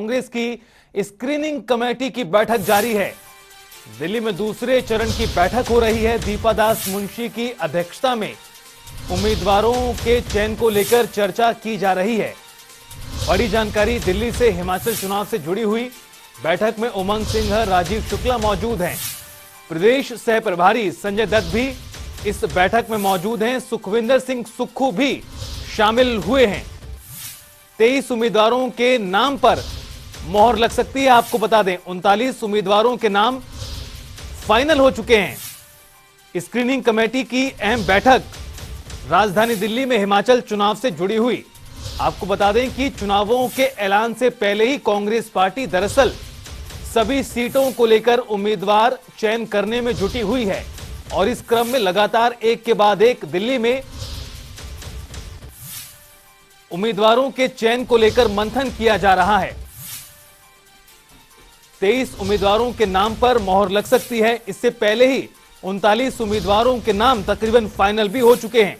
कांग्रेस की screening committee की बैठक जारी है। दिल्ली में दूसरे चरण की बैठक हो रही है। दीपादास मुंशी की अध्यक्षता में उम्मीदवारों के चयन को लेकर चर्चा की जा रही है। बड़ी जानकारी दिल्ली से हिमाचल चुनाव से जुड़ी हुई बैठक में उमंग सिंह, राजीव शुक्ला मौजूद हैं। प्रदेश सह प्रभारी संजय दत्त भी इस बैठक में मौजूद हैं। सुखविंदर सिंह सुक्खू भी शामिल हुए हैं। 23 उम्मीदवारों के नाम पर मोहर लग सकती है। आपको बता दें 39 उम्मीदवारों के नाम फाइनल हो चुके हैं। स्क्रीनिंग कमेटी की अहम बैठक राजधानी दिल्ली में हिमाचल चुनाव से जुड़ी हुई। आपको बता दें कि चुनावों के ऐलान से पहले ही कांग्रेस पार्टी दरअसल सभी सीटों को लेकर उम्मीदवार चयन करने में जुटी हुई है और इस क्रम में लगातार एक के बाद एक दिल्ली में उम्मीदवारों के चयन को लेकर मंथन किया जा रहा है। 23 उम्मीदवारों के नाम पर मोहर लग सकती है। इससे पहले ही 39 उम्मीदवारों के नाम तकरीबन फाइनल भी हो चुके हैं।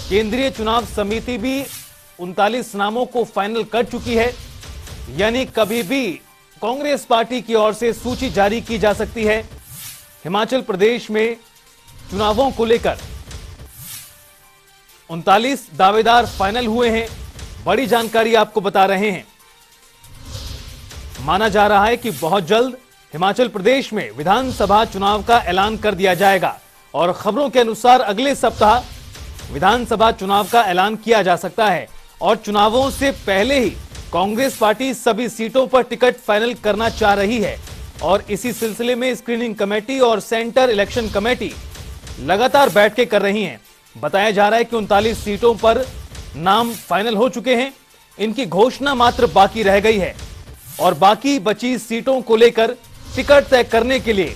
केंद्रीय चुनाव समिति भी 39 नामों को फाइनल कर चुकी है, यानी कभी भी कांग्रेस पार्टी की ओर से सूची जारी की जा सकती है। हिमाचल प्रदेश में चुनावों को लेकर 39 दावेदार फाइनल हुए हैं। बड़ी जानकारी आपको बता रहे हैं। माना जा रहा है कि बहुत जल्द हिमाचल प्रदेश में विधानसभा चुनाव का ऐलान कर दिया जाएगा और खबरों के अनुसार अगले सप्ताह विधानसभा चुनाव का ऐलान किया जा सकता है और चुनावों से पहले ही कांग्रेस पार्टी सभी सीटों पर टिकट फाइनल करना चाह रही है और इसी सिलसिले में स्क्रीनिंग कमेटी और सेंटर इलेक्शन कमेटी लगातार बैठकें कर रही हैं। बताया जा रहा है कि 39 सीटों पर नाम फाइनल हो चुके हैं। इनकी घोषणा मात्र बाकी रह गई है और बाकी बची सीटों को लेकर टिकट तय करने के लिए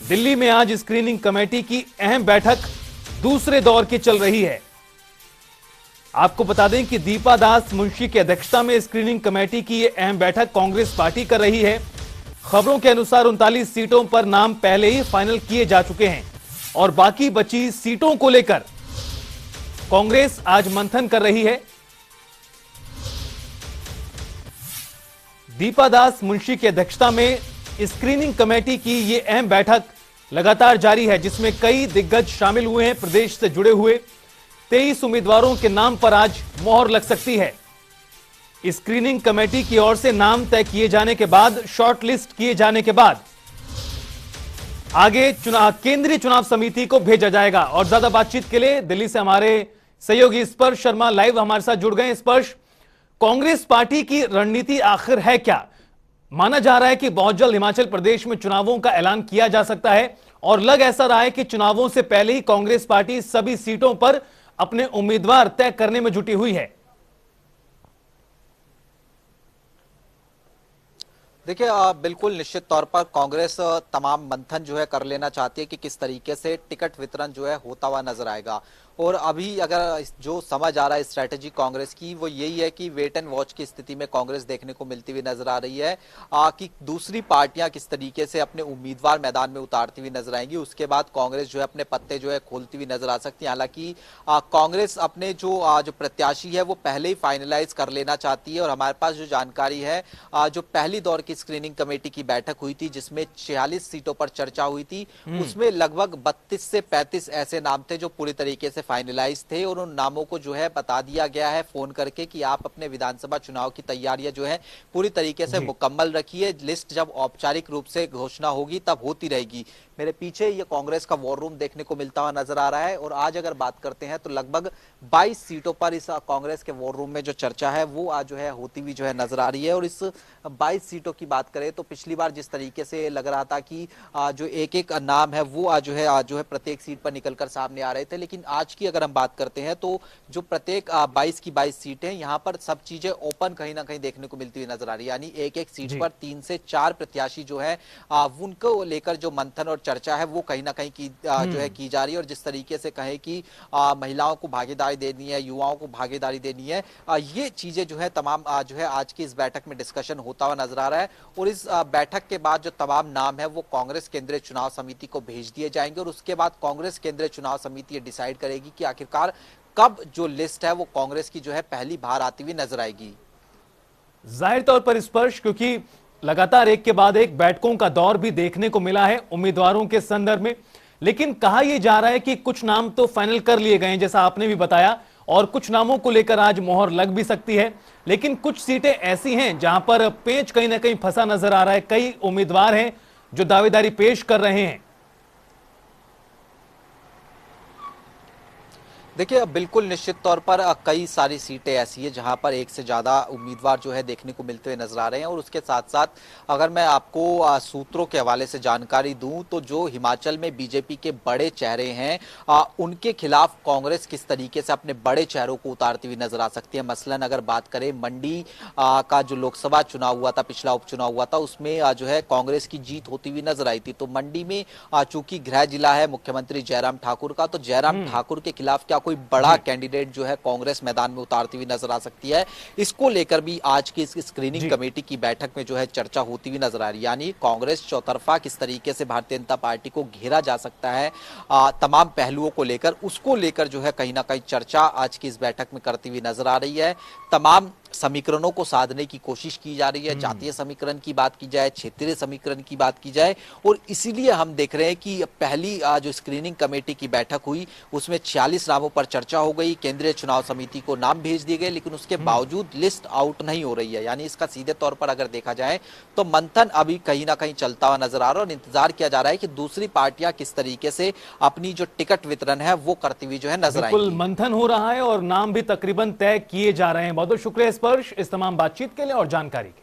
दिल्ली में आज स्क्रीनिंग कमेटी की अहम बैठक दूसरे दौर की चल रही है। आपको बता दें कि दीपादास मुंशी की अध्यक्षता में स्क्रीनिंग कमेटी की यह अहम बैठक कांग्रेस पार्टी कर रही है। खबरों के अनुसार 39 सीटों पर नाम पहले ही फाइनल किए जा चुके हैं और बाकी बची सीटों को लेकर कांग्रेस आज मंथन कर रही है। दीपादास मुंशी की अध्यक्षता में स्क्रीनिंग कमेटी की यह अहम बैठक लगातार जारी है, जिसमें कई दिग्गज शामिल हुए हैं। प्रदेश से जुड़े हुए 23 उम्मीदवारों के नाम पर आज मोहर लग सकती है। स्क्रीनिंग कमेटी की ओर से नाम तय किए जाने के बाद, शॉर्ट लिस्ट किए जाने के बाद आगे केंद्रीय चुनाव समिति को भेजा जाएगा। और ज्यादा बातचीत के लिए दिल्ली से हमारे सहयोगी स्पर्श शर्मा लाइव हमारे साथ जुड़ गए। स्पर्श, कांग्रेस पार्टी की रणनीति आखिर है क्या? माना जा रहा है कि बहुत जल्द हिमाचल प्रदेश में चुनावों का ऐलान किया जा सकता है और लग ऐसा रहा है कि चुनावों से पहले ही कांग्रेस पार्टी सभी सीटों पर अपने उम्मीदवार तय करने में जुटी हुई है। देखिए, बिल्कुल निश्चित तौर पर कांग्रेस तमाम मंथन जो है कर लेना चाहती है कि किस तरीके से टिकट वितरण जो है होता हुआ नजर आएगा। और अभी अगर जो समझ आ रहा है स्ट्रेटेजी कांग्रेस की, वो यही है कि वेट एंड वॉच की स्थिति में कांग्रेस देखने को मिलती हुई नजर आ रही है कि दूसरी पार्टियां किस तरीके से अपने उम्मीदवार मैदान में उतारती हुई नजर आएंगी। उसके बाद कांग्रेस जो है अपने पत्ते जो है खोलती हुई नजर आ सकती है। हालांकि कांग्रेस अपने जो प्रत्याशी है वो पहले ही फाइनलाइज कर लेना चाहती है और हमारे पास जो जानकारी है, जो पहली दौर की स्क्रीनिंग कमेटी की बैठक हुई थी जिसमें 46 सीटों पर चर्चा हुई थी, उसमें लगभग 32 से 35 ऐसे नाम थे जो पूरी तरीके से फाइनलाइज थे और उन नामों को जो है बता दिया गया है फोन करके कि आप अपने विधानसभा चुनाव की तैयारियां जो है पूरी तरीके से मुकम्मल रखिए। लिस्ट जब औपचारिक रूप से घोषणा होगी तब होती रहेगी। मेरे पीछे ये कांग्रेस का वॉर रूम देखने को मिलता हुआ नजर आ रहा है और आज अगर बात करते हैं तो लगभग 22 सीटों पर इस कांग्रेस के वॉर रूम में जो चर्चा है वो आज जो है होती हुई जो है नजर आ रही है। और इस 22 सीटों की बात करें तो पिछली बार जिस तरीके से लग रहा था कि जो एक एक नाम है वो आज जो है प्रत्येक सीट पर निकलकर सामने आ रहे थे, लेकिन आज की अगर हम बात करते हैं तो जो प्रत्येक 22 की 22 सीटें यहाँ पर सब चीजें ओपन कहीं ना कहीं देखने को मिलती हुई नजर आ रही है। यानी एक एक सीट पर 3 से 4 प्रत्याशी जो है उनको लेकर जो मंथन और चर्चा है वो कहीं ना कहीं जो है की जा रही है। और जिस तरीके से कहे कि महिलाओं को भागीदारी देनी है, युवाओं को भागीदारी देनी है, ये चीजें जो है तमाम जो है आज की इस बैठक में डिस्कशन होता हुआ नजर आ रहा है। और इस बैठक के बाद जो तमाम नाम है वो कांग्रेस केंद्रीय चुनाव समिति को भेज दिए जाएंगे और उसके बाद कांग्रेस केंद्रीय चुनाव समिति ये डिसाइड करेगी कि आखिरकार कब जो लिस्ट है वो कांग्रेस की जो है पहली बार आती हुई नजर आएगी। जाहिर तौर पर स्पर्श, क्योंकि लगातार एक के बाद एक बैठकों का दौर भी देखने को मिला है उम्मीदवारों के संदर्भ में। लेकिन कहा यह जा रहा है कि कुछ नाम तो फाइनल कर लिए गए हैं, जैसा आपने भी बताया, और कुछ नामों को लेकर आज मोहर लग भी सकती है। लेकिन कुछ सीटें ऐसी हैं जहां पर पेंच कहीं ना कहीं फंसा नजर आ रहा है। कई उम्मीदवार हैं जो दावेदारी पेश कर रहे हैं। देखिए, बिल्कुल निश्चित तौर पर कई सारी सीटें ऐसी है जहां पर एक से ज्यादा उम्मीदवार जो है देखने को मिलते हुए नजर आ रहे हैं। और उसके साथ साथ अगर मैं आपको सूत्रों के हवाले से जानकारी दूं तो जो हिमाचल में बीजेपी के बड़े चेहरे हैं उनके खिलाफ कांग्रेस किस तरीके से अपने बड़े चेहरों को उतारती हुई नजर आ सकती है। मसलन अगर बात करें मंडी का जो लोकसभा चुनाव हुआ था, पिछला उपचुनाव हुआ था, उसमें जो है कांग्रेस की जीत होती हुई नजर आई थी। तो मंडी में चूंकि गृह जिला है मुख्यमंत्री जयराम ठाकुर का, तो जयराम ठाकुर के खिलाफ क्या कोई बड़ा कैंडिडेट जो है कांग्रेस मैदान में उतारती हुई नजर आ सकती है। इसको लेकर भी आज की इस स्क्रीनिंग कमेटी की बैठक में जो है चर्चा होती हुई नजर आ रही है। यानी कांग्रेस चौतरफा किस तरीके से भारतीय जनता पार्टी को घेरा जा सकता है तमाम पहलुओं को लेकर, उसको लेकर जो है कहीं ना कहीं चर्चा आज की इस बैठक में करती हुई नजर आ रही है। तमाम समीकरणों को साधने की कोशिश की जा रही है। जातीय समीकरण की बात की जाए, क्षेत्रीय समीकरण की बात की जाए, और इसीलिए हम देख रहे हैं कि पहली जो स्क्रीनिंग कमेटी की बैठक हुई उसमें 46 नामों पर चर्चा हो गई। केंद्रीय चुनाव समिति को नाम भेज दिए गए, लेकिन उसके बावजूद लिस्ट आउट नहीं हो रही है। यानी इसका सीधे तौर पर अगर देखा जाए तो मंथन अभी कहीं ना कहीं चलता हुआ नजर आ रहा है और इंतजार किया जा रहा है कि दूसरी पार्टियां किस तरीके से अपनी जो टिकट वितरण है वो करती हुई जो है नजर आएगी। बिल्कुल मंथन हो रहा है और नाम भी तकरीबन तय किए जा रहे हैं। बहुत बहुत शुक्रिया स्पर्श इस तमाम बातचीत के लिए और जानकारी के लिए।